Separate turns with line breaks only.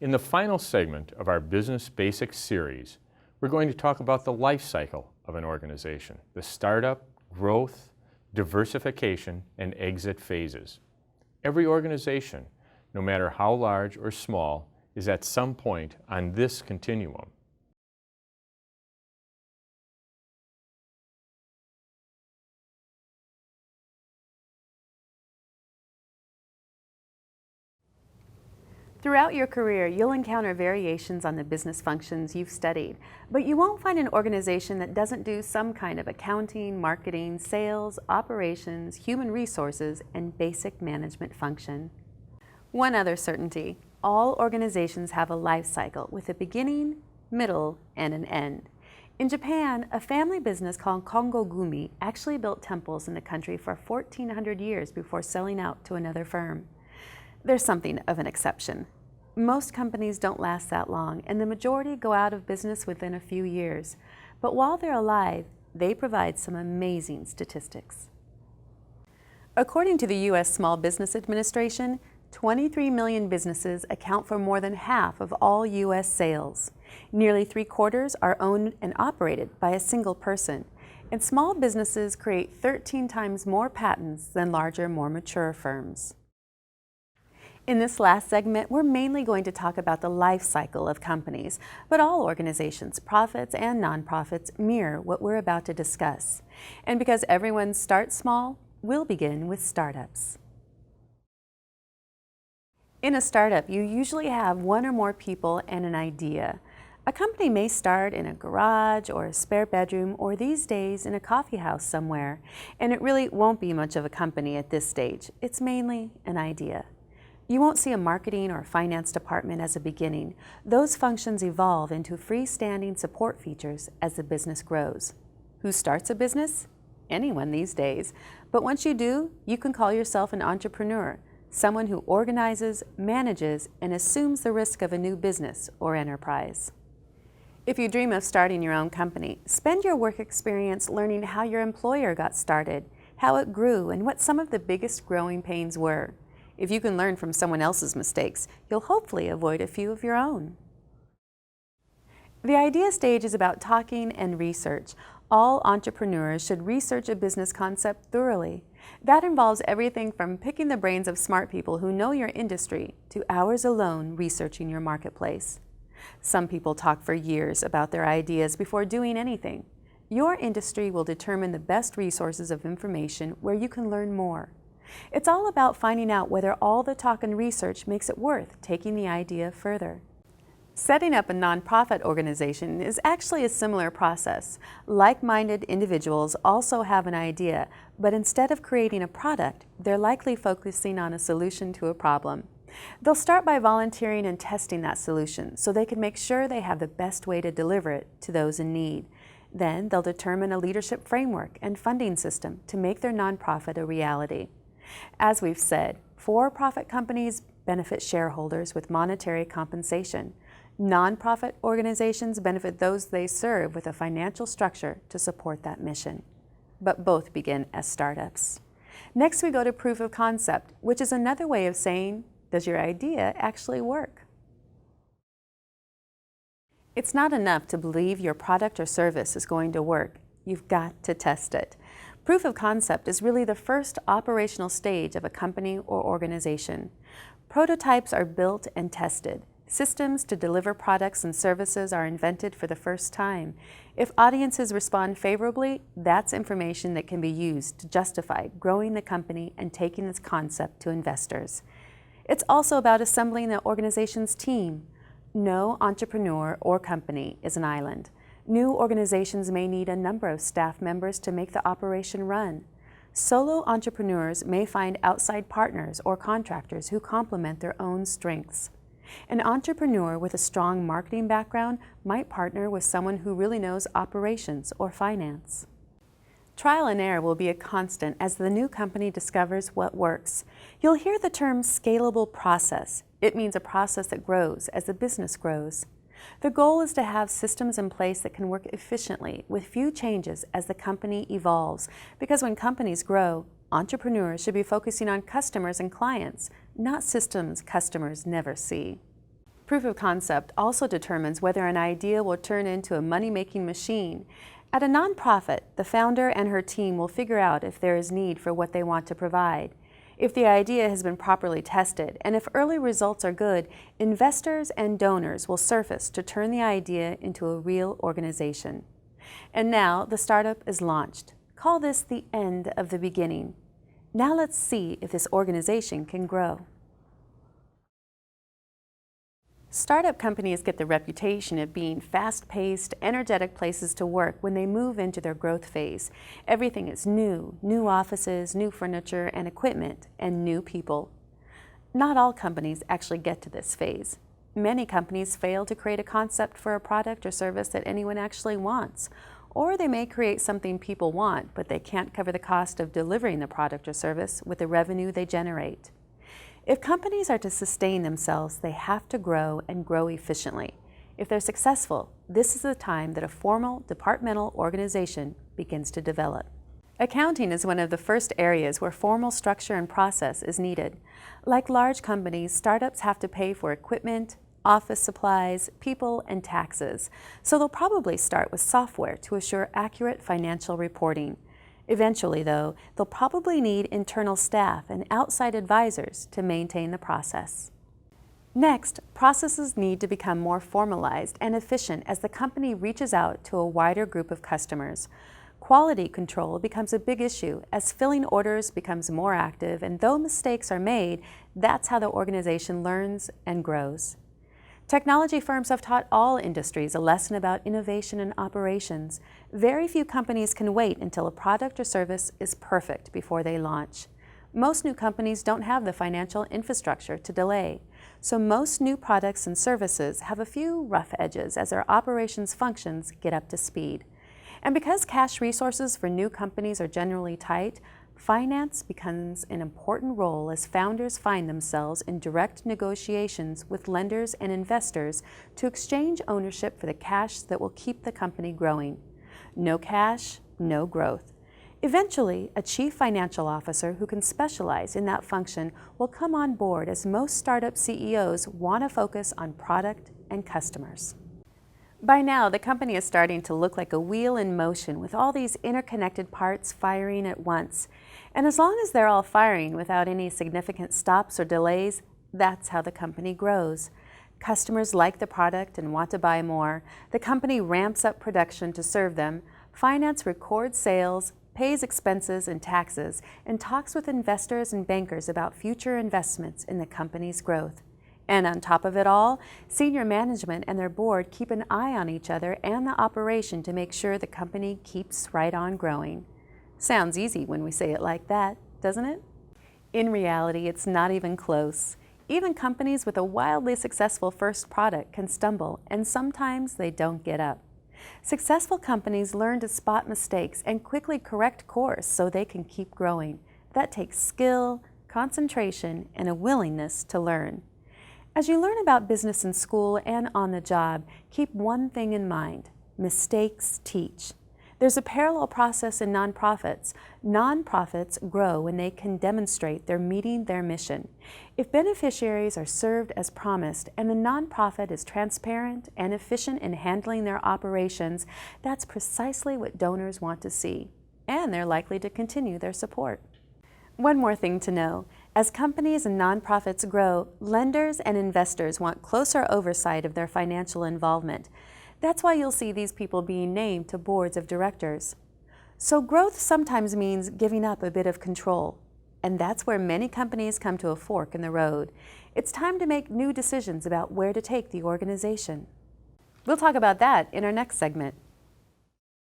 In the final segment of our Business Basics series, we're going to talk about the life cycle of an organization, the startup, growth, diversification, and exit phases. Every organization, no matter how large or small, is at some point on this continuum.
Throughout your career, you'll encounter variations on the business functions you've studied, but you won't find an organization that doesn't do some kind of accounting, marketing, sales, operations, human resources, and basic management function. One other certainty: all organizations have a life cycle with a beginning, middle, and an end. In Japan, a family business called Kongo Gumi actually built temples in the country for 1,400 years before selling out to another firm. There's something of an exception. Most companies don't last that long, and the majority go out of business within a few years. But while they're alive, they provide some amazing statistics. According to the U.S. Small Business Administration, 23 million businesses account for more than half of all U.S. sales. Nearly 3/4 are owned and operated by a single person, and small businesses create 13 times more patents than larger, more mature firms. In this last segment, we're mainly going to talk about the life cycle of companies, but all organizations, profits and nonprofits, mirror what we're about to discuss. And because everyone starts small, we'll begin with startups. In a startup, you usually have one or more people and an idea. A company may start in a garage or a spare bedroom, or these days in a coffee house somewhere, and it really won't be much of a company at this stage. It's mainly an idea. You won't see a marketing or finance department as a beginning. Those functions evolve into freestanding support features as the business grows. Who starts a business? Anyone these days. But once you do, you can call yourself an entrepreneur, someone who organizes, manages, and assumes the risk of a new business or enterprise. If you dream of starting your own company, spend your work experience learning how your employer got started, how it grew, and what some of the biggest growing pains were. If you can learn from someone else's mistakes, you'll hopefully avoid a few of your own. The idea stage is about talking and research. All entrepreneurs should research a business concept thoroughly. That involves everything from picking the brains of smart people who know your industry to hours alone researching your marketplace. Some people talk for years about their ideas before doing anything. Your industry will determine the best resources of information where you can learn more. It's all about finding out whether all the talk and research makes it worth taking the idea further. Setting up a nonprofit organization is actually a similar process. Like-minded individuals also have an idea, but instead of creating a product, they're likely focusing on a solution to a problem. They'll start by volunteering and testing that solution so they can make sure they have the best way to deliver it to those in need. Then they'll determine a leadership framework and funding system to make their nonprofit a reality. As we've said, for-profit companies benefit shareholders with monetary compensation. Nonprofit organizations benefit those they serve with a financial structure to support that mission. But both begin as startups. Next, we go to proof of concept, which is another way of saying, does your idea actually work? It's not enough to believe your product or service is going to work. You've got to test it. Proof of concept is really the first operational stage of a company or organization. Prototypes are built and tested. Systems to deliver products and services are invented for the first time. If audiences respond favorably, that's information that can be used to justify growing the company and taking this concept to investors. It's also about assembling the organization's team. No entrepreneur or company is an island. New organizations may need a number of staff members to make the operation run. Solo entrepreneurs may find outside partners or contractors who complement their own strengths. An entrepreneur with a strong marketing background might partner with someone who really knows operations or finance. Trial and error will be a constant as the new company discovers what works. You'll hear the term scalable process. It means a process that grows as the business grows. The goal is to have systems in place that can work efficiently with few changes as the company evolves, because when companies grow, entrepreneurs should be focusing on customers and clients, not systems customers never see. Proof of concept also determines whether an idea will turn into a money-making machine. At a nonprofit, the founder and her team will figure out if there is need for what they want to provide. If the idea has been properly tested, and if early results are good, investors and donors will surface to turn the idea into a real organization. And now the startup is launched. Call this the end of the beginning. Now let's see if this organization can grow. Startup companies get the reputation of being fast-paced, energetic places to work when they move into their growth phase. Everything is new offices, new furniture and equipment, and new people. Not all companies actually get to this phase. Many companies fail to create a concept for a product or service that anyone actually wants. Or they may create something people want, but they can't cover the cost of delivering the product or service with the revenue they generate. If companies are to sustain themselves, they have to grow and grow efficiently. If they're successful, this is the time that a formal departmental organization begins to develop. Accounting is one of the first areas where formal structure and process is needed. Like large companies, startups have to pay for equipment, office supplies, people, and taxes. So they'll probably start with software to assure accurate financial reporting. Eventually, though, they'll probably need internal staff and outside advisors to maintain the process. Next, processes need to become more formalized and efficient as the company reaches out to a wider group of customers. Quality control becomes a big issue as filling orders becomes more active, and though mistakes are made, that's how the organization learns and grows. Technology firms have taught all industries a lesson about innovation and operations. Very few companies can wait until a product or service is perfect before they launch. Most new companies don't have the financial infrastructure to delay. So most new products and services have a few rough edges as their operations functions get up to speed. And because cash resources for new companies are generally tight, finance becomes an important role as founders find themselves in direct negotiations with lenders and investors to exchange ownership for the cash that will keep the company growing. No cash, no growth. Eventually, a chief financial officer who can specialize in that function will come on board as most startup CEOs want to focus on product and customers. By now, the company is starting to look like a wheel in motion with all these interconnected parts firing at once. And as long as they're all firing without any significant stops or delays, that's how the company grows. Customers like the product and want to buy more. The company ramps up production to serve them. Finance records sales, pays expenses and taxes, and talks with investors and bankers about future investments in the company's growth. And on top of it all, senior management and their board keep an eye on each other and the operation to make sure the company keeps right on growing. Sounds easy when we say it like that, doesn't it? In reality, it's not even close. Even companies with a wildly successful first product can stumble, and sometimes they don't get up. Successful companies learn to spot mistakes and quickly correct course so they can keep growing. That takes skill, concentration, and a willingness to learn. As you learn about business in school and on the job, keep one thing in mind: mistakes teach. There's a parallel process in nonprofits. Nonprofits grow when they can demonstrate they're meeting their mission. If beneficiaries are served as promised and the nonprofit is transparent and efficient in handling their operations, that's precisely what donors want to see, and they're likely to continue their support. One more thing to know. As companies and nonprofits grow, lenders and investors want closer oversight of their financial involvement. That's why you'll see these people being named to boards of directors. So growth sometimes means giving up a bit of control. And that's where many companies come to a fork in the road. It's time to make new decisions about where to take the organization. We'll talk about that in our next segment.